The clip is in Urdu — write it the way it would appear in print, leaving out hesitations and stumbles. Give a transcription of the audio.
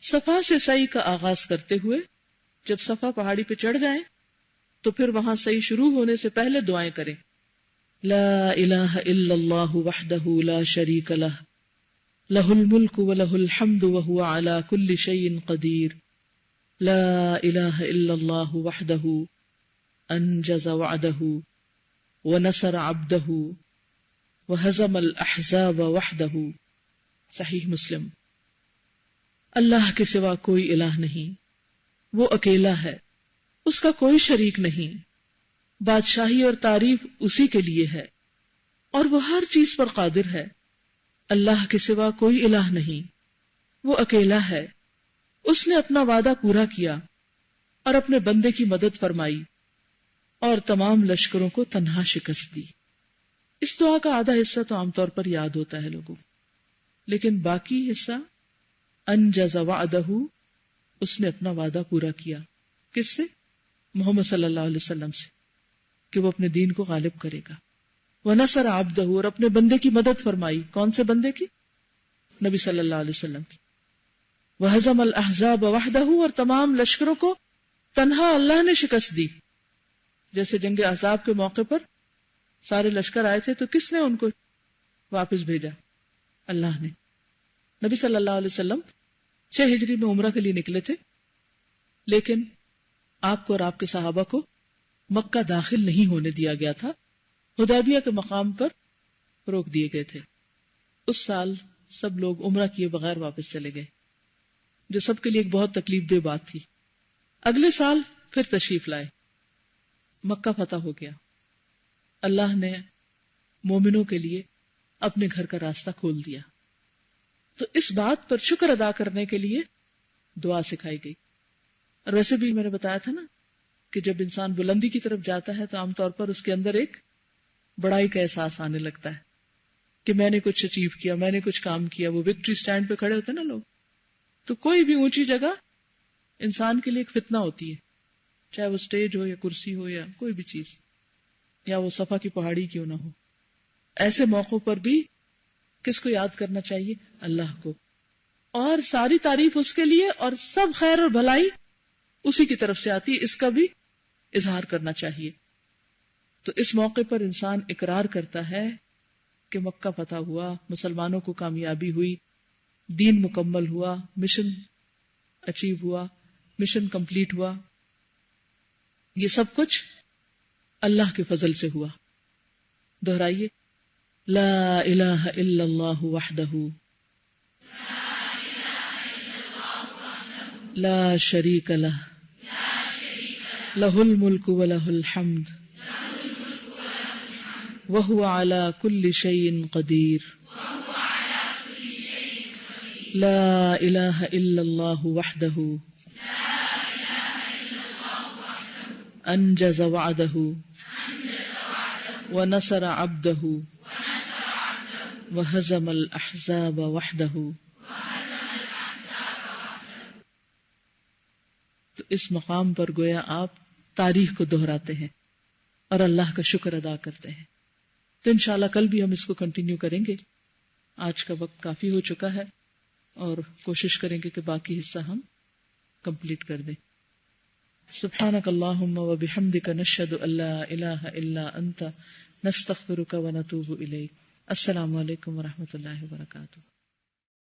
صفا سے سعی کا آغاز کرتے ہوئے جب صفا پہاڑی پہ چڑھ جائیں تو پھر وہاں سعی شروع ہونے سے پہلے دعائیں کریں. لا الہ الا اللہ وحدہ لا شریک لہ لہ الملک ولہ الحمد وہو علی کل شیء قدیر. لا الہ الا اللہ وحدہ انجز وعدہ ونصر عبدہ وہزم الاحزاب وحدہ. صحیح مسلم. اللہ کے سوا کوئی الہ نہیں، وہ اکیلا ہے، اس کا کوئی شریک نہیں، بادشاہی اور تعریف اسی کے لیے ہے اور وہ ہر چیز پر قادر ہے. اللہ کے سوا کوئی الہ نہیں، وہ اکیلا ہے، اس نے اپنا وعدہ پورا کیا اور اپنے بندے کی مدد فرمائی اور تمام لشکروں کو تنہا شکست دی. اس دعا کا آدھا حصہ تو عام طور پر یاد ہوتا ہے لوگوں کو، لیکن باقی حصہ انجز وعدہ، اس نے اپنا وعدہ پورا کیا. کس سے؟ محمد صلی اللہ علیہ وسلم سے، کہ وہ اپنے دین کو غالب کرے گا. وَنَصَرَ عَبْدَهُ، اور اپنے بندے کی مدد فرمائی. کون سے بندے کی؟ نبی صلی اللہ علیہ وسلم کی. وَهَزَمَ الْأَحْزَابَ وَحْدَهُ، اور تمام لشکروں کو تنہا اللہ نے شکست دی. جیسے جنگ احزاب کے موقع پر سارے لشکر آئے تھے تو کس نے ان کو واپس بھیجا؟ اللہ نے. نبی صلی اللہ علیہ وسلم 6 ہجری میں عمرہ کے لیے نکلے تھے، لیکن آپ کو اور آپ کے صحابہ کو مکہ داخل نہیں ہونے دیا گیا تھا. حدیبیہ کے مقام پر روک دیے گئے تھے. اس سال سب لوگ عمرہ کیے بغیر واپس چلے گئے، جو سب کے لیے ایک بہت تکلیف دہ بات تھی. اگلے سال پھر تشریف لائے، مکہ فتح ہو گیا. اللہ نے مومنوں کے لیے اپنے گھر کا راستہ کھول دیا. تو اس بات پر شکر ادا کرنے کے لیے دعا سکھائی گئی. اور ویسے بھی میں نے بتایا تھا نا کہ جب انسان بلندی کی طرف جاتا ہے تو عام طور پر اس کے اندر ایک بڑائی کا احساس آنے لگتا ہے کہ میں نے کچھ اچیو کیا، میں نے کچھ کام کیا. وہ وکٹری سٹینڈ پہ کھڑے ہوتے ہیں نا لوگ، تو کوئی بھی اونچی جگہ انسان کے لیے ایک فتنہ ہوتی ہے، چاہے وہ سٹیج ہو یا کرسی ہو یا کوئی بھی چیز، یا وہ صفا کی پہاڑی کیوں نہ ہو. ایسے موقعوں پر بھی کس کو یاد کرنا چاہیے؟ اللہ کو. اور ساری تعریف اس کے لیے اور سب خیر اور بھلائی اسی کی طرف سے آتی ہے، اس کا بھی اظہار کرنا چاہیے. تو اس موقع پر انسان اقرار کرتا ہے کہ مکہ فتح ہوا، مسلمانوں کو کامیابی ہوئی، دین مکمل ہوا، مشن اچیو ہوا، مشن کمپلیٹ ہوا. یہ سب کچھ اللہ کے فضل سے ہوا. دہرائیے، لا الہ الا اللہ وحدہ لا شریک لہ لہ الملک ولہ الحمد وہو علی کل شیء قدیر. لا الہ الا اللہ وحدہ انجز وعدہ ونصر عبدہ وہزم الاحزاب وحدہ. تو اس مقام پر گویا آپ تاریخ کو دہراتے ہیں اور اللہ کا شکر ادا کرتے ہیں. تو انشاءاللہ کل بھی ہم اس کو کنٹینیو کریں گے. آج کا وقت کافی ہو چکا ہے اور کوشش کریں گے کہ باقی حصہ ہم کمپلیٹ کر دیں. سبحانک اللہم و بحمدک نشہد ان لا الہ الا انت نستغفرک و نتوب الیک. السلام علیکم و رحمۃ اللہ وبرکاتہ.